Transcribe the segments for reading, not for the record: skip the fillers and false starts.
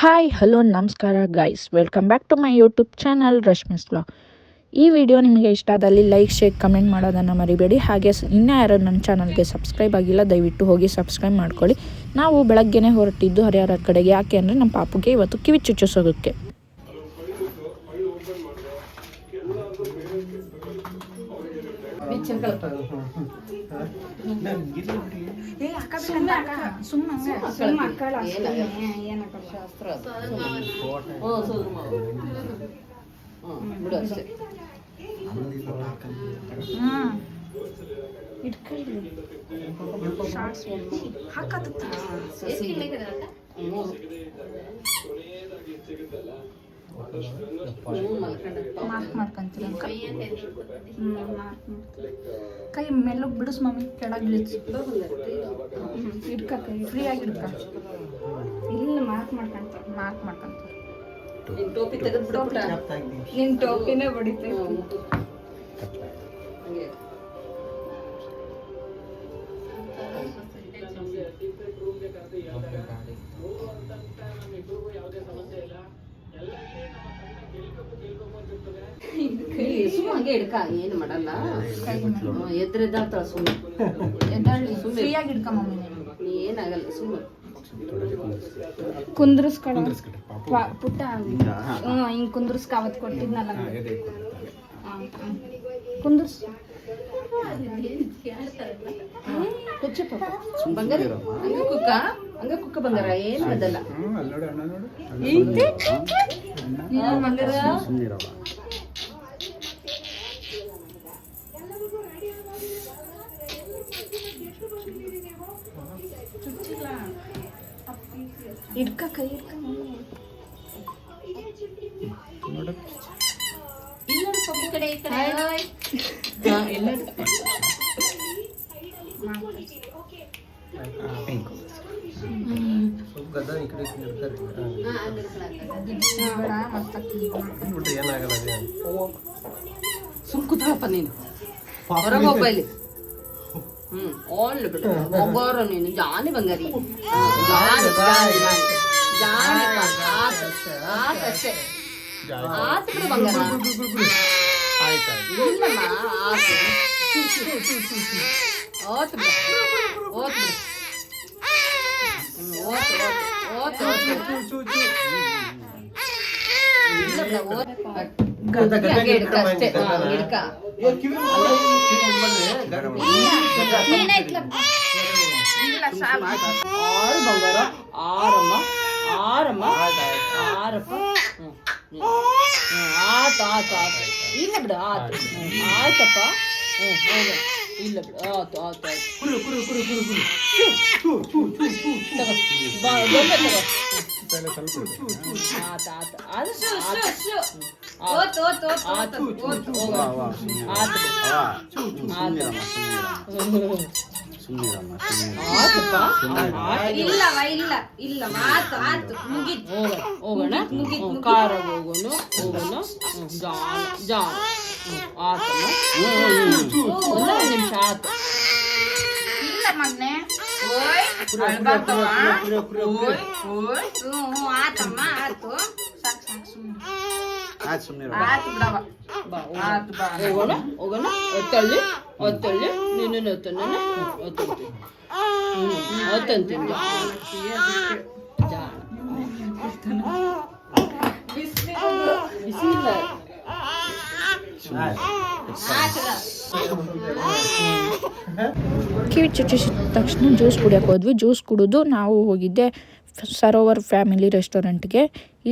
Hi hello ನಮಸ್ಕಾರ guys, welcome back to my YouTube channel Rashmi's vlog. ಈ video ನಿಮಗೆ ಇಷ್ಟ ಆದಲ್ಲಿ ಲೈಕ್ ಶೇರ್ ಕಮೆಂಟ್ ಮಾಡೋದನ್ನು ಮರಿಬೇಡಿ. ಹಾಗೆ ಇನ್ನೂ ಯಾರು ನನ್ನ ಚಾನಲ್ಗೆ ಸಬ್ಸ್ಕ್ರೈಬ್ ಆಗಿಲ್ಲ ದಯವಿಟ್ಟು ಹೋಗಿ ಸಬ್ಸ್ಕ್ರೈಬ್ ಮಾಡ್ಕೊಳ್ಳಿ. ನಾವು ಬೆಳಗ್ಗೆನೇ ಹೊರಟಿದ್ದು ಹರಿಹರ ಕಡೆಗೆ. ಯಾಕೆ ಅಂದರೆ ನಮ್ಮ ಪಾಪುಗೆ ಇವತ್ತು ಕಿವಿ ಚುಚ್ಚಿಸೋದಕ್ಕೆ. ಕೈ ಮೆಲ್ಲಗೆ ಬಿಡಿಸ್ ಮಮ್ಮಿ, ಕೆಳಗೆ ಇಡ್ಕ ಕೈ ಫ್ರೀ ಆಗಿ ಇಡ್ಕ. ಇಲ್ಲ ಮಾರ್ಕ್ ಮಾಡ್ಕೊಂತ ನಿನ್ ಟೋಪಿನೇ ಬಡಿತೈತಿ. ಹಂಗೆ ಹಿಡ್ಕ, ಏನು ಮಾಡಲ್ಲ. ಎದ್ರೆದ್ದಾಳ್ತಾಳ ಫ್ರೀ ಆಗಿ ಇಡ್ಕ ಮಮ್ಮಿ, ನೀ ಏನಾಗಲ್ಲ. ಸುಮ್ಮನೆ ಕುಂದ್ರಸ್ಕೊಳ ಪುಟ್ಟ. ಹಿಂಗ್ ಕುಂದ್ರಸ್ಕ ಅವತ್ ಕೊಟ್ಟಿದ್ನಲ್ಲ, ಕುಂದ್ರಸ್ ಕುಚ್ಚ ಬಂಗಾರ. ಹಂಗ ಕುಕ್ಕ ಬಂಗಾರ, ಏನು ಅದಲ್ಲ ಬಂಗಾರ. ಇಡ್ಕ ಕೈ ಇಡ್ಕ ಸುಮ್ ಕೂತ್ಕೊಳಪ್ಪ ನೀನು, ಹೊರಗೆ ಹೋಗ್ಬ ಇಲ್ಲಿ. ಓನ್ಲಿ ಬಿಟ್ಟು ಹೋಗೋರು ನೀನು. ಜಾನಿ ಬಂಗಾರಿ, ಜಾನಿ ಆತಷ್ಟೇ. ಆತ ಬಿಡು ಬಂಗಾರ. ಇಲ್ಲಮ್ಮ ಆತು ಓತ್ ಬಿಡು, ಓತ್ ಬಿಡು. ಬಂಗಾರ ಆರಮ್ಮ ಆರಮ್ಮ ಆರಪ್ಪ. ಆತ ಆತ ಆತ, ಇಲ್ಲ ಬಿಡು. ಆತ ಆಯ್ತಪ್ಪ. ಹೌದು, ಇಲ್ಲ ಬಿಡು. ಆತು ಆತು ಆಯ್ತು. ಹೋಗೋಣ, ಕಾರ ಹೋಗೋಣ ಹೋಗೋಣ. ಜಾನ್ ಆತಮ್ಮ, ಒಂದು ನಿಮಿಷ ಆತು. ಇಲ್ಲ ಮಗ್ನೆ, ಆತಮ್ಮ ಆತು, ಸಾಕು ಆತು ಬಿಡವ. ಹೋಗೋಣ ಹೋಗೋಣ. ಒತ್ತಳ್ಳಿ ಒತ್ತಳ್ಳಿ, ನೀನು ಒತ್ತಣ್ಣ ಒತ್ತಳ್ತೀನಿ, ಒತ್ತಂತೀನಿ. ಬಿಸಿ ಇಲ್ಲ. ಕಿವಿ ಚುಚ್ಚಿಸಿದ ತಕ್ಷಣ ಜ್ಯೂಸ್ ಕುಡಿಯೋಕೆ ಹೋದ್ವಿ. ಜ್ಯೂಸ್ ಕುಡಿದು ನಾವು ಹೋಗಿದ್ದೆ ಸರೋವರ್ ಫ್ಯಾಮಿಲಿ ರೆಸ್ಟೋರೆಂಟ್ಗೆ.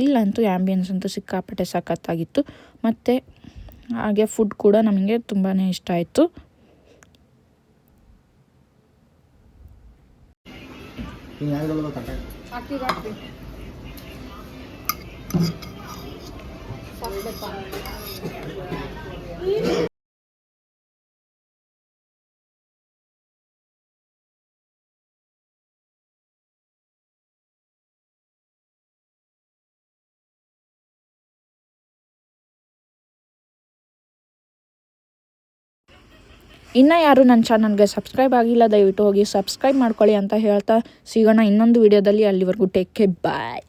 ಇಲ್ಲಂತೂ ಆ್ಯಂಬಿಯನ್ಸ್ ಅಂತೂ ಸಿಕ್ಕಾಪಟ್ಟೆ ಸಖತ್ತಾಗಿತ್ತು. ಮತ್ತು ಹಾಗೆ ಫುಡ್ ಕೂಡ ನಮಗೆ ತುಂಬಾ ಇಷ್ಟ ಆಯಿತು. ಇನ್ನೂ ಯಾರು ನನ್ನ ಚಾನಲ್ಗೆ ಸಬ್ಸ್ಕ್ರೈಬ್ ಆಗಿಲ್ಲ ದಯವಿಟ್ಟು ಹೋಗಿ ಸಬ್ಸ್ಕ್ರೈಬ್ ಮಾಡ್ಕೊಳ್ಳಿ ಅಂತ ಹೇಳ್ತಾ ಸಿಗೋಣ ಇನ್ನೊಂದು ವಿಡಿಯೋದಲ್ಲಿ. ಅಲ್ಲಿವರೆಗೂ ಟೇಕ್ ಕೇರ್, ಬಾಯ್.